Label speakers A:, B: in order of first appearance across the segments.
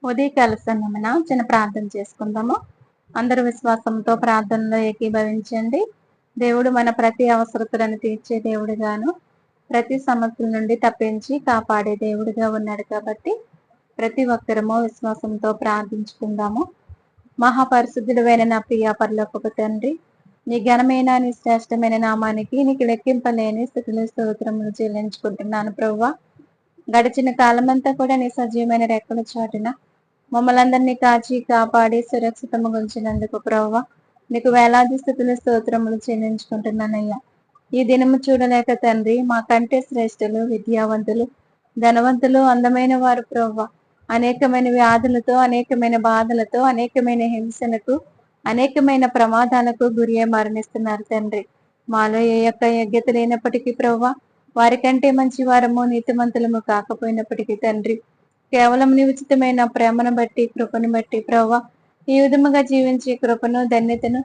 A: ఉదయకాల సమయమున చిన్న ప్రార్థన చేసుకుందాము. అందరూ విశ్వాసంతో ప్రార్థనలో ఏకీభవించండి. దేవుడు మన ప్రతి అవసరతలను తీర్చే దేవుడుగాను, ప్రతి సమస్యల నుండి తప్పించి కాపాడే దేవుడిగా ఉన్నాడు కాబట్టి ప్రతి ఒక్కరము విశ్వాసంతో ప్రార్థించుకుందాము. మహాపరిశుద్ధుడైన నా ప్రియ పరలోకపు తండ్రి, నీ ఘనమైన నీ శ్రేష్టమైన నామానికి నీకు లెక్కింపలేని స్థితిలో స్తోత్రములు చెల్లించుకుంటున్నాను ప్రభువా. గడిచిన కాలమంతా కూడా నీ సజీవమైన రెక్కల చాటున మమ్మల్ని అందరినీ కాచి కాపాడి సురక్షితము ఉంచినందుకు ప్రభువా నీకు వేలాది స్థితుల స్తోత్రములు చెల్లించుకుంటున్నానయ్యా. ఈ దినము చూడలేక తండ్రి, మాకంటే శ్రేష్ఠులు, విద్యావంతులు, ధనవంతులు, అందమైన వారు ప్రభువా అనేకమైన వ్యాధులతో, అనేకమైన బాధలతో, అనేకమైన హింసలకు, అనేకమైన ప్రమాదాలకు గురి అయి మరణిస్తున్నారు తండ్రి. మాలో ఏ యొక్క యోగ్యత లేనప్పటికీ ప్రభువా, వారికంటే మంచి వారము, నీతిమంతులము కాకపోయినప్పటికీ తండ్రి, కేవలం నీ ఉచితమైన ప్రేమను బట్టి, కృపను బట్టి ప్రభువా ఈ విధముగా జీవించే కృపను, ధన్యతను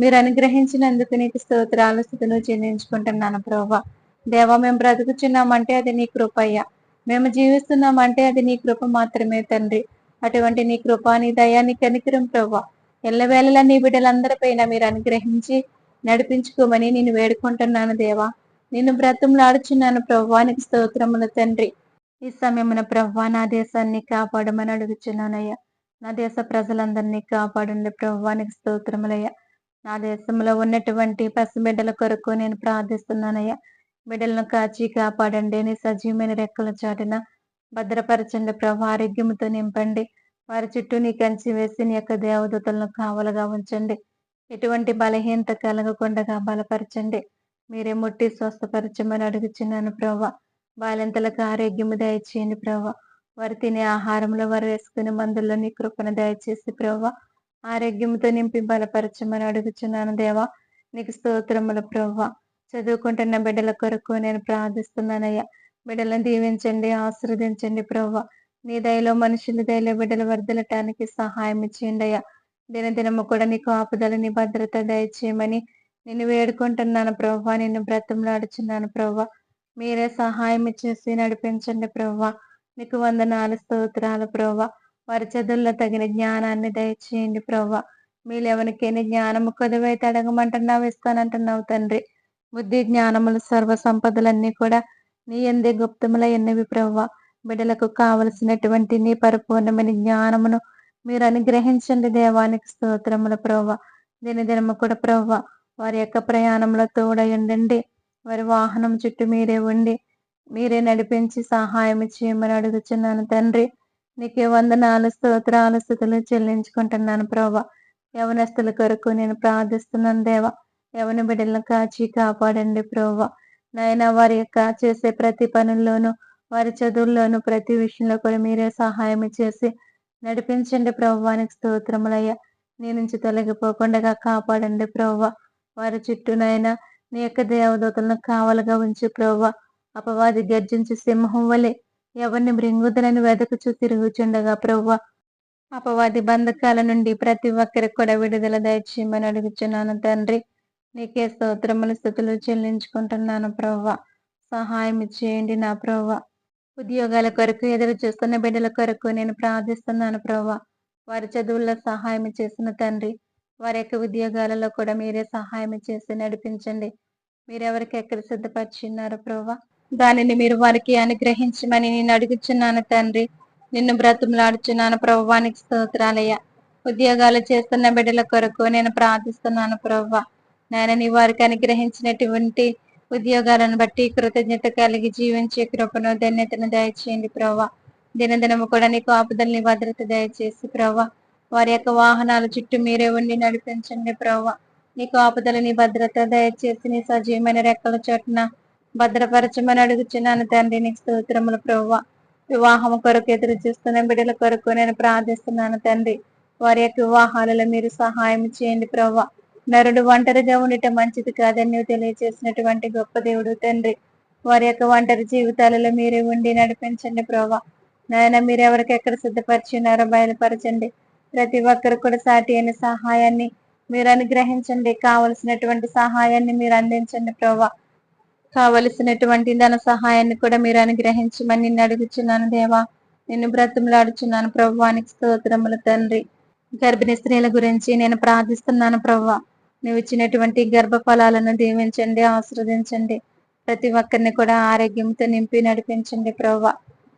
A: మీరు అనుగ్రహించినందుకు నీకు స్తోత్రాలు, స్థుతులు చెల్లించుకుంటున్నాను ప్రభువా. దేవా, మేము బ్రతుకుచున్నామంటే అది నీ కృపయ్యా. మేము జీవిస్తున్నామంటే అది నీ కృప మాత్రమే తండ్రి. అటువంటి నీ కృప, నీ దయా, నీ కనికరం ప్రభువా ఎల్లవేళలా నీ బిడ్డలందరిపైన మీరు అనుగ్రహించి నడిపించుకోమని నేను వేడుకుంటున్నాను దేవా. నిన్ను బ్రతంలాడుచున్నాను ప్రభువా, నీకు స్తోత్రములు తండ్రి. ఈ సమయమున ప్రభువా నా దేశాన్ని కాపాడమని అడుగుచున్నానయ్యా. నా దేశ ప్రజలందరినీ కాపాడండి ప్రభువా, నీకు స్తోత్రములయ్యా. నా దేశంలో ఉన్నటువంటి పసిబిడ్డల కొరకు నేను ప్రార్థిస్తున్నానయ్యా. బిడ్డలను కాచి కాపాడండి, నీ సజీవమైన రెక్కల చాటున భద్రపరచండి ప్రభు. ఆరోగ్యంతో నింపండి, వారి చుట్టూ నీ కంచి వేసి నీ యొక్క దేవదూతలను కావలుగా ఉంచండి. ఎటువంటి బలహీనత కలగకుండా బలపరచండి. మీరే ముట్టి స్వస్థపరచమని అడుగుచున్నాను ప్రభు. బాలింతలకు ఆరోగ్యము దయచేయండి ప్రభు. వారు తినే ఆహారంలో, వారు వేసుకునే మందుల్లో నీ కృపను దయచేసి ప్రభు ఆరోగ్యంతో నింపి బలపరచమని అడుగుచున్నాను దేవా. నీకు స్తోత్రములు ప్రభు. చదువుకుంటున్న బిడ్డల కొరకు నేను ప్రార్థిస్తున్నానయ్యా. బిడ్డలను దీవించండి, ఆశీర్వదించండి ప్రభు. నీ దయలో, మనుషుల దయలో బిడ్డలు వర్దలటానికి సహాయం చేయండి అయ్యా. దినదినము కూడా నీకు ఆపుదల, నీ భద్రత దయచేయమని నిన్ను వేడుకుంటున్నాను ప్రభు. నిన్ను బ్రతంలాడుచున్నాను ప్రభు. మీరే సహాయం చేసి నడిపించండి ప్రభు. నీకు వందనాలు, స్తోత్రాలు ప్రభు. వారి చదువుల్లో తగిన జ్ఞానాన్ని దయచేయండి ప్రభు. మీరు ఎవరికైనా జ్ఞానము కొదువైతే అడగమంటున్నావు, ఇస్తానంటున్నావు తండ్రి. బుద్ధి జ్ఞానములు సర్వ సంపదలన్నీ కూడా నీ ఎందే గుప్తముల ఎన్నవి ప్రభు. బిడ్డలకు కావలసినటువంటి నీ పరిపూర్ణమైన జ్ఞానమును మీరు అనుగ్రహించండి దేవానికి స్తోత్రములు ప్రభు. దినదినము కూడా ప్రభు వారి యొక్క ప్రయాణంలో తోడయుండండి. వారి వాహనం చుట్టూ మీరే ఉండి మీరే నడిపించి సహాయం చేయమని అడుగుచున్నాను తండ్రి. నీకే వందనాలు, స్తోత్రాలు, స్థుతులు చెల్లించుకుంటున్నాను ప్రభు. యవనస్తుల కొరకు నేను ప్రార్థిస్తున్నాను దేవా. యవన బిడ్డలను కాచి కాపాడండి ప్రభు. నాయన వారి యొక్క చేసే ప్రతి పనుల్లోనూ, వారి చదువుల్లోనూ, ప్రతి విషయంలో కూడా మీరే సహాయం చేసి నడిపించండి ప్రభువానికి స్తోత్రములయ్యా. నీ నుంచి తొలగిపోకుండా కాపాడండి ప్రభు. వారి చుట్టూనైనా నీ యొక్క దేవదూతలను కావలుగా ఉంచి ప్రభు. అపవాది గర్జించి సింహం వలె ఎవరిని మృంగుదలని వెదకుచూ తిరుగుచుండగా ప్రభు, అపవాది బంధకాల నుండి ప్రతి ఒక్కరికి కూడా విడుదల దయచేయమని అడుగుచున్నాను తండ్రి. నీకే స్తోత్రములు, స్థుతులు చెల్లించుకుంటున్నాను ప్రభు. సహాయం చేయండి నా ప్రభు. ఉద్యోగాల కొరకు ఎదురు చూస్తున్న బిడ్డల కొరకు నేను ప్రార్థిస్తున్నాను ప్రభు. వారి చదువుల్లో సహాయం చేసిన తండ్రి, వారి యొక్క ఉద్యోగాలలో కూడా మీరే సహాయం చేసి నడిపించండి. మీరెవరికి ఎక్కడ సిద్ధపరిచిన్నారు ప్రభు, దానిని మీరు వారికి అనుగ్రహించమని నేను అడుగుచున్నాను తండ్రి. నిన్ను బ్రతుములాడుచున్నాను ప్రభువానికి స్తోత్రాలయ్యా. ఉద్యోగాలు చేస్తున్న బిడ్డల కొరకు నేను ప్రార్థిస్తున్నాను ప్రభు. నేను నీ వారికి అనుగ్రహించినటువంటి ఉద్యోగాలను బట్టి కృతజ్ఞత కలిగి జీవించే కృపను, ధన్యతను దయచేయండి ప్రభు. దినదినము కూడా నీకు ఆపుదలని భద్రత దయచేసి ప్రభు. వారి యొక్క వాహనాల చుట్టూ మీరే ఉండి నడిపించండి ప్రభు. నీకు ఆపుదలని భద్రత దయచేసి నీ సజీవమైన రెక్కల చోటున భద్రపరచమని అడుగుచున్నాను తండ్రి. నీకు స్తోత్రములు ప్రభువా. వివాహం కొరకు ఎదురు చూస్తున్న బిడ్డల కొరకు నేను ప్రార్థిస్తున్నాను తండ్రి. వారి యొక్క వివాహాలలో మీరు సహాయం చేయండి ప్రభువా. నరుడు ఒంటరిగా ఉండటం మంచిది కాదని నువ్వు తెలియజేసినటువంటి గొప్ప దేవుడు తండ్రి. వారి యొక్క ఒంటరి జీవితాలలో మీరే ఉండి నడిపించండి ప్రభువా. నాయన మీరు ఎవరికి ఎక్కడ సిద్ధపరిచినారో బయలుపరచండి. ప్రతి ఒక్కరు కూడా సాటి అయిన సహాయాన్ని మీరు అనుగ్రహించండి. కావలసినటువంటి సహాయాన్ని మీరు అందించండి ప్రభువా. కావలసినటువంటి ధన సహాయాన్ని కూడా మీరు అనుగ్రహించమని నిన్ను అడుగుచున్నాను దేవా. నిన్ను బ్రతిమలాడుచున్నాను ప్రభువానికి స్తోత్రములు తండ్రి. గర్భిణీ స్త్రీల గురించి నేను ప్రార్థిస్తున్నాను ప్రభువా. నువ్వు ఇచ్చినటువంటి గర్భఫలాలను దీవించండి, ఆశీర్వదించండి. ప్రతి ఒక్కరిని కూడా ఆరోగ్యంతో నింపి నడిపించండి ప్రభువా.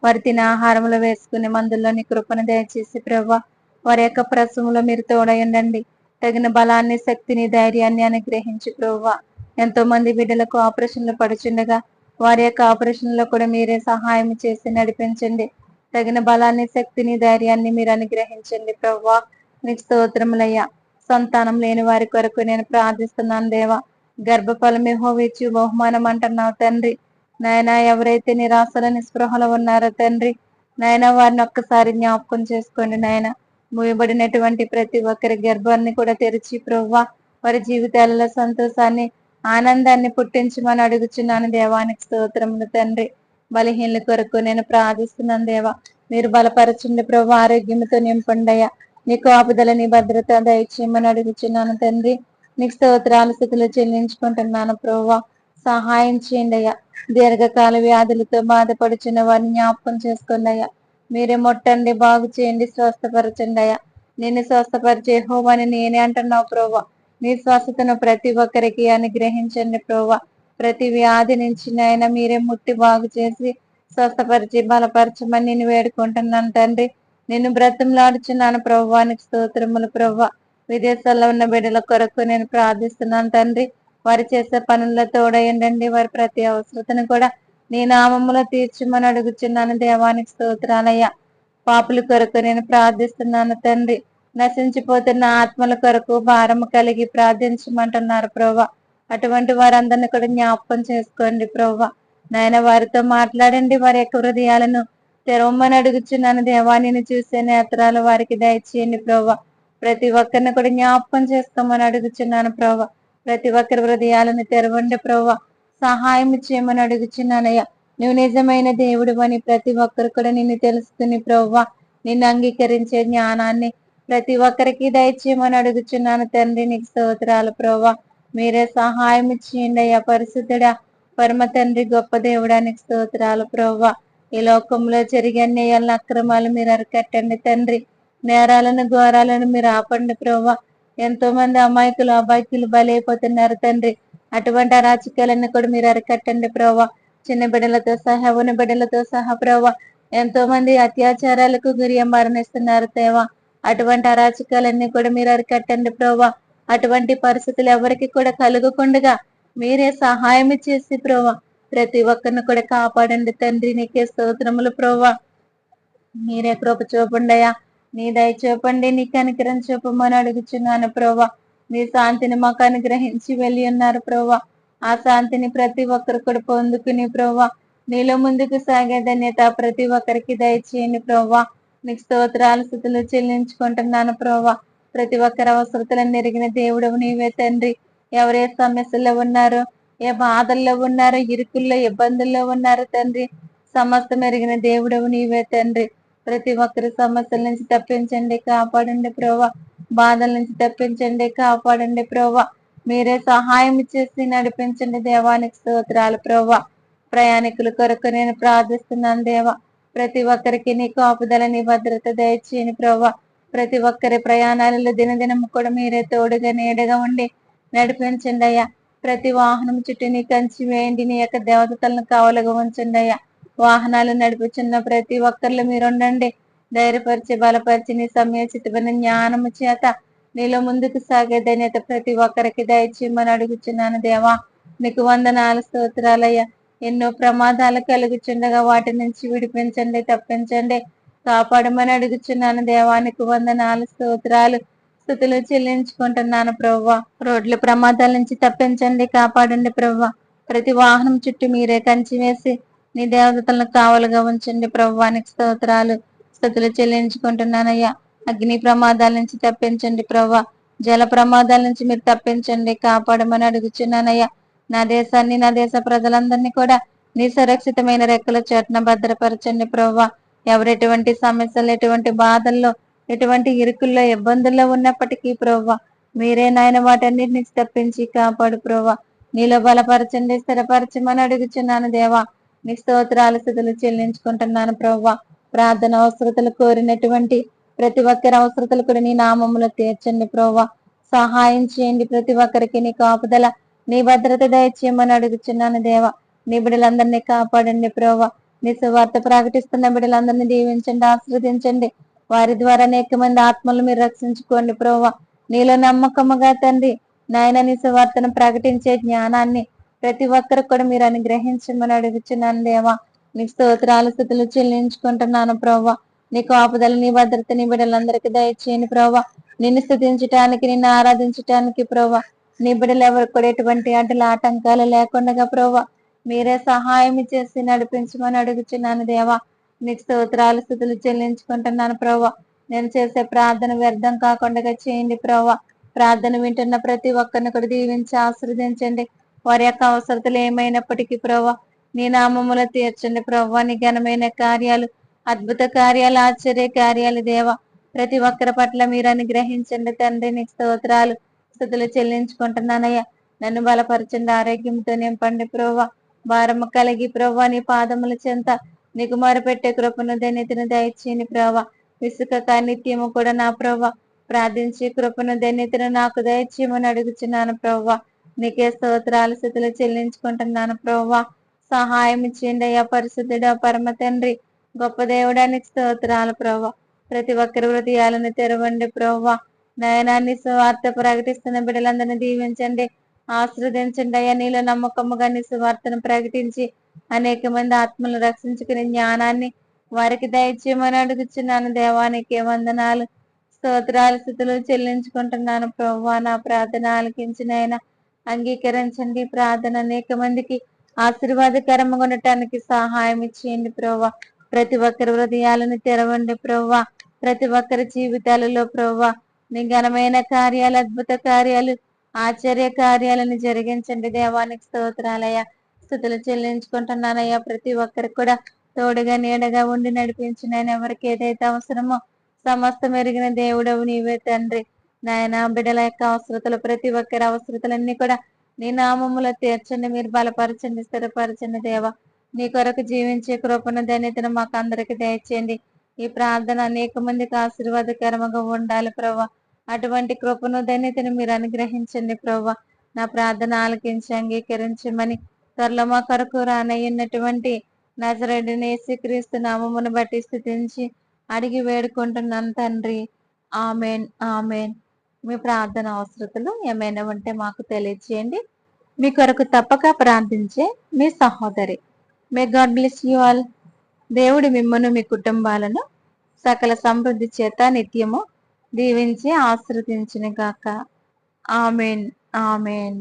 A: వారి తిన ఆహారంలో వేసుకునే మందుల్లోని కృపను దయచేసి ప్రభువా, వారి యొక్క ప్రసవంలో మీరు తోడయండి. తగిన బలాన్ని, శక్తిని, ధైర్యాన్ని అనుగ్రహించి ప్రభువా. ఎంతో మంది బిడ్డలకు ఆపరేషన్లు పడుచుండగా వారి యొక్క ఆపరేషన్లో కూడా మీరే సహాయం చేసి నడిపించండి. తగిన బలాన్ని, శక్తిని, ధైర్యాన్ని మీరు అనుగ్రహించండి ప్రభువా. నీకు స్తోత్రములయ్యా. సంతానం లేని వారి కొరకు నేను ప్రార్థిస్తున్నాను దేవా. గర్భఫలం యెహోవాయిచ్చు బహుమానం అంటున్నావు తండ్రి. నాయన, ఎవరైతే నిరాశల నిస్పృహలో ఉన్నారో తండ్రి, నాయన వారిని ఒక్కసారి జ్ఞాపకం చేసుకోండి నాయన. మూయబడినటువంటి ప్రతి ఒక్కరి గర్భాన్ని కూడా తెరిచి ప్రభువా, వారి జీవితాలలో సంతోషాన్ని, ఆనందాన్ని పుట్టించమని అడుగుచున్నాను దేవానికి స్తోత్రములు తండ్రి. బలహీనల కొరకు నేను ప్రార్థిస్తున్నాను దేవా. మీరు బలపరచండి ప్రభు, ఆరోగ్యంతో నింపండియ్యా. నీకు ఆపుదల, నీ భద్రత దయచేయమని అడుగుచున్నాను తండ్రి. నీకు స్తోత్రాలు, స్థుతులు చెల్లించుకుంటున్నాను ప్రభువా. సహాయం చేయండి అయ్యా. దీర్ఘకాల వ్యాధులతో బాధపడుచున్న వారిని జ్ఞాపకం చేసుకోండి అయ్యా. మీరే ముట్టండి, బాగు చేయండి, స్వస్థపరచండి అయ్యా. నిన్ను స్వస్థపరిచే యెహోవాని నేనే అంటున్నావు ప్రభువా. నీ స్వస్థతను ప్రతి ఒక్కరికి అనుగ్రహించండి ప్రభువా. ప్రతి వ్యాధి నుంచి నాయన మీరే ముట్టి బాగు చేసి స్వస్థపరిచి బలపరచమని నేను వేడుకుంటున్నాను తండ్రి. నిన్ను బ్రతంలాడుచున్నాను ప్రభువానికి స్తోత్రములు ప్రభువా. విదేశాల్లో ఉన్న బిడ్డల కొరకు నేను ప్రార్థిస్తున్నాను తండ్రి. వారు చేసే పనుల్లో తోడయండి. వారి ప్రతి అవసరతను కూడా నీ నామములో తీర్చమని అడుగుచున్నాను దేవానికి స్తోత్రాలయ్యా. పాపుల కొరకు నేను ప్రార్థిస్తున్నాను తండ్రి. నశించిపోతున్న ఆత్మల కొరకు భారము కలిగి ప్రార్థించమంటున్నారు ప్రభువా. అటువంటి వారందరినీ కూడా జ్ఞాపకం చేసుకోండి ప్రభువా. నాయన, వారితో మాట్లాడండి. వారి యొక్క హృదయాలను తెరవమని అడుగుచున్నాను దేవా. నేను చూసే నేత్రాలు వారికి దయచేయండి ప్రభువా. ప్రతి ఒక్కరిని కూడా జ్ఞాపకం చేసుకోమని అడుగుచున్నాను ప్రభువా. ప్రతి ఒక్కరి హృదయాలను తెరవండి ప్రభువా. సహాయం చేయమని అడుగుచున్నానయ్యా. నువ్వు నిజమైన దేవుడు అని ప్రతి ఒక్కరు కూడా నిన్ను తెలుసుకుని ప్రభువా, నిన్ను అంగీకరించే జ్ఞానాన్ని ప్రతి ఒక్కరికి దయచేయమని అడుగుచున్నాను తండ్రి. నీకు స్తోత్రాలు ప్రభువా. మీరే సహాయం చేయండి అయ్యా. పరిశుద్ధుడా, పరమ తండ్రి, గొప్ప దేవుడానికి స్తోత్రాలు ప్రభువా. ఈ లోకంలో జరిగే అన్యాయాలను, అక్రమాలు మీరు అరికట్టండి తండ్రి. నేరాలను, ఘోరాలను మీరు ఆపండి ప్రభువా. ఎంతో మంది అమాయకులు, అబాయకులు బలైపోతున్నారు తండ్రి. అటువంటి అరాచకాలన్నీ కూడా మీరు అరికట్టండి ప్రభువా. చిన్న బిడ్డలతో సహా, ఉన్న బిడ్డలతో సహా ప్రభువా, ఎంతో మంది అత్యాచారాలకు గురి మరణిస్తున్నారు దేవా. అటువంటి అరాచకాలన్నీ కూడా మీరు అరికట్టండి ప్రభువా. అటువంటి పరిస్థితులు ఎవరికి కూడా కలుగకుండగా మీరే సహాయం చేసి ప్రభువా, ప్రతి ఒక్కరిని కూడా కాపాడండి తండ్రి. నీకే స్తోత్రములు ప్రభువా. మీరే కృప చూపండియా. నీ దయ చూపండి, నీ కనికరం చూపమని అడుగుచున్నాను ప్రభువా. నీ శాంతిని మాకు అనుగ్రహించి వెళ్ళి ఉన్నారు ప్రభువా. ఆ శాంతిని ప్రతి ఒక్కరు కూడా పొందుకుని ప్రభువా, నీలో ముందుకు సాగే ధన్యత ప్రతి ఒక్కరికి దయచేయండి ప్రభువా. నీకు స్తోత్రాలు, స్థుతులు చెల్లించుకుంటున్నాను ప్రభువా. ప్రతి ఒక్కరి అవసరతలను ఎరిగిన దేవుడవు నీవే తండ్రి. ఎవరే సమస్యల్లో ఉన్నారో, ఏ బాధల్లో ఉన్నారో, ఇరుకుల్లో, ఇబ్బందుల్లో ఉన్నారో తండ్రి, సమస్తం ఎరిగిన దేవుడవు నీవే తండ్రి. ప్రతి ఒక్కరి సమస్యల నుంచి తప్పించండి, కాపాడండి ప్రభువా. బాధల నుంచి తప్పించండి, కాపాడండి ప్రభువా. మీరే సహాయం చేసి నడిపించండి దేవానికి స్తోత్రాలు ప్రభువా. ప్రయాణికుల కొరకు నేను ప్రార్థిస్తున్నాను దేవా. ప్రతి ఒక్కరికి నీ కాపుదల, నీ భద్రత దయచేయని ప్రభువా. ప్రతి ఒక్కరి ప్రయాణాలలో దినదినము కూడా మీరే తోడుగా, నీడగా ఉండి నడిపించండి అయ్యా. ప్రతి వాహనం చుట్టూ నీ కంచి వేయండి. నీ యొక్క దేవతలను కావలుగా ఉంచండి అయ్యా. వాహనాలు నడిపించిన ప్రతి ఒక్కరిలో మీరు ఉండండి. ధైర్యపరిచి, బలపరిచి, నీ సమయోచితమైన జ్ఞానము చేత నీలో ముందుకు సాగే ధన్యత ప్రతి ఒక్కరికి దయచేయమని అడుగుచున్నాను దేవా. నీకు వందనాలు, స్తోత్రాలయ్యా. ఎన్నో ప్రమాదాలు కలుగుచుండగా వాటి నుంచి విడిపించండి, తప్పించండి, కాపాడమని అడుగుచున్నాను దేవా. నీకు వందనాలు, స్తోత్రాలు, స్తుతులు చెల్లించుకుంటున్నాను ప్రభువా. రోడ్ల ప్రమాదాల నుంచి తప్పించండి, కాపాడండి ప్రభువా. ప్రతి వాహనం చుట్టూ మీరే కంచి వేసి నీ దేవతలను కావలుగా ఉంచండి ప్రభువానికి స్తోత్రాలు, స్తుతులు చెల్లించుకుంటున్నానయ్యా. అగ్ని ప్రమాదాల నుంచి తప్పించండి ప్రభువా. జల ప్రమాదాల నుంచి మీరు తప్పించండి, కాపాడమని అడుగుచున్నానయ్యా. నా దేశాన్ని, నా దేశ ప్రజలందరినీ కూడా నీ సురక్షితమైన రెక్కల చాటున భద్రపరచండి ప్రభువా. ఎవరు ఎటువంటి సమస్యలు, ఎటువంటి బాధల్లో, ఎటువంటి ఇరుకుల్లో, ఇబ్బందుల్లో ఉన్నప్పటికీ ప్రభువా, మీరే నాయన వాటన్నిటిని తప్పించి కాపాడు ప్రభువా. నీలో బలపరచండి, స్థిరపరచమని అడుగుచున్నాను దేవా. నీ స్తోత్రాలు, స్తుతులు చెల్లించుకుంటున్నాను ప్రభువా. ప్రార్థన అవసరతలు కోరినటువంటి ప్రతి ఒక్కరి అవసరతలు కూడా నీ నామములో తీర్చండి ప్రభా. సహాయం చేయండి ప్రతి ఒక్కరికి. నీ కాపుదల నీ భద్రత దయచేయమని అడుగుచున్నాను దేవా. నీ బిడ్డలందరినీ కాపాడండి ప్రభా. నీ సువార్త ప్రకటిస్తున్న బిడ్డలందరినీ దీవించండి, ఆశీర్వదించండి. వారి ద్వారా అనేక మంది ఆత్మలు మీరు రక్షించుకోండి ప్రభా. నీలో నమ్మకముగా తండ్రి నాయన నీ సువార్తను ప్రకటించే జ్ఞానాన్ని ప్రతి ఒక్కరు కూడా మీరు అనుగ్రహించమని అడుగుచున్నాను దేవా. నీకు స్తోత్రాలు స్థుతులు చెల్లించుకుంటున్నాను ప్రభా. నీ కాపుదల నీ భద్రత నీ బిడ్డలందరికీ దయచేయండి ప్రభా. నిన్ను స్థుతించటానికి నిన్ను ఆరాధించటానికి ప్రభా. నీ బిడ్డలు ఎవరు కూడా ఎటువంటి అడ్డుల ఆటంకాలు లేకుండా ప్రభా మీరే సహాయం చేసి నడిపించమని అడుగుచున్నాను దేవా. నీకు స్తోత్రాలు స్థుతులు చెల్లించుకుంటున్నాను ప్రభా. నేను చేసే ప్రార్థన వ్యర్థం కాకుండా చేయండి ప్రభా. ప్రార్థన వింటున్న ప్రతి ఒక్కరిని కూడా దీవించి ఆశీర్వదించండి. వారి యొక్క అవసరతలు ఏమైనప్పటికీ ప్రభా నీ నామములో తీర్చండి ప్రభా. నీ ఘనమైన కార్యాలు, అద్భుత కార్యాలు, ఆశ్చర్య కార్యాలు దేవా ప్రతి ఒక్కరి పట్ల మీరు అనుగ్రహించండి తండ్రి. నీకు స్తోత్రాలు స్థుతులు చెల్లించుకుంటున్నానయ్యా. నన్ను బలపరచండి, ఆరోగ్యంతో నింపండి ప్రభా. భారము కలిగి ప్రభా నీ పాదముల చెంత నీకు మొరపెట్టే కృపను ధన్యతను దయచేయని ప్రభా. విసుక నిత్యము కూడా నా ప్రభా ప్రార్థించి కృపను ధన్యతను నాకు దయచేయమని అడుగుచున్నాను ప్రభా. నీకే స్తోత్రాలు స్థుతులు చెల్లించుకుంటున్నాను ప్రభా. సహాయం చేయండి అయ్యా పరిశుద్ధుడా పరమ తండ్రి గొప్ప దేవుడానికి స్తోత్రాలు ప్రభా. ప్రతి ఒక్కరి హృదయాలను తెరవండి ప్రభా. నయనాన్ని సువార్త ప్రకటిస్తున్న బిడ్డలందరినీ దీవించండి, ఆశీర్వదించండి అయ్యా. నీలో నమ్మకముగా నీ సువార్తను ప్రకటించి అనేక మంది ఆత్మలను రక్షించుకునే జ్ఞానాన్ని వారికి దయచేయమని అడుగుచున్నాను దేవానికి వందనాలు స్తోత్రాలు స్థుతులు చెల్లించుకుంటున్నాను ప్రభా. నా ప్రార్థన ఆలకించినైనా అంగీకరించండి. ప్రార్థన అనేక మందికి ఆశీర్వాదకరంగా ఉండటానికి సహాయం ఇచ్చేయండి ప్రభా. ప్రతి ఒక్కరి హృదయాలను తెరవండి ప్రభా. ప్రతి ఒక్కరి జీవితాలలో ప్రభా నీ ఘనమైన కార్యాలు, అద్భుత కార్యాలు, ఆశ్చర్య కార్యాలను జరిగించండి దేవానికి స్తోత్రాలయ్యా. స్థుతులు చెల్లించుకుంటున్నానయ్యా. ప్రతి ఒక్కరికి కూడా తోడుగా నీడగా ఉండి నడిపించిన ఎవరికి ఏదైతే అవసరమో సమస్తం ఎరిగిన దేవుడవు నీవే తండ్రి. నాయన బిడ్డల యొక్క అవసరతలు ప్రతి ఒక్కరి అవసరతలన్నీ కూడా నీ నామములో తీర్చండి. మీరు బలపరచండి, స్థిరపరచండి దేవా. నీ కొరకు జీవించే కృపను ధన్యతను మాకు అందరికి దయచేయండి. ఈ ప్రార్థన అనేక మందికి ఆశీర్వాదకరంగా ఉండాలి ప్రభా. అటువంటి కృపను ధన్యతను మీరు అనుగ్రహించండి ప్రభా. నా ప్రార్థన ఆలకించి అంగీకరించమని త్వరలో మా కొరకు రానయ్యున్నటువంటి నజరేయుడైన యేసుక్రీస్తు నామమును బట్టి స్తుతించి అడిగి వేడుకుంటున్నాను తండ్రి. Amen, amen. మీ ప్రార్థన అవసరతలు ఏమైనా ఉంటే మాకు తెలియచేయండి. మీ కొరకు తప్పక ప్రార్థించే మీ సహోదరి. May God bless you all. దేవుడు మిమ్మను మీ కుటుంబాలను సకల సమృద్ధి చేత నిత్యము దీవించి ఆశీర్వదించును గాక. Amen, amen.